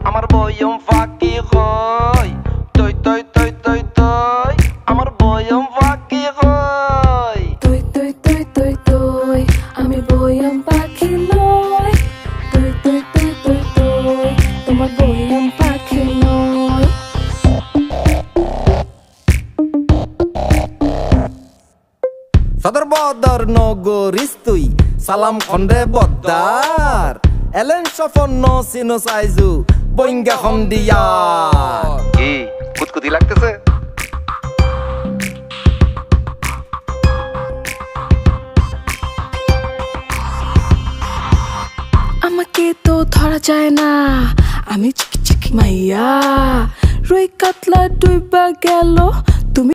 আমার বয়ম ফাঁকি হয়, তৈ তৈ তৈ তৈ তৈ আমার বয়ম ফাঁকি হয়। তৈ তৈ তৈ তৈ তৈ আমি বয়ম পাখি নয়, তৈ তৈ তৈ তৈ তৈ তোমার বয়ম পাখি নয়। সদর বদর নগরিস তুই সালাম খন্ডে বদ্দার এলেন সফন্ন সিনো সাইজু বইঙ্গা খন্ডিয়া। কি কুতকুতি লাগতেছে? আমাকে তো ধরা যায় না, আমি চিকি চিকি মাইয়া। রুই কাতলা ডুইবা গেল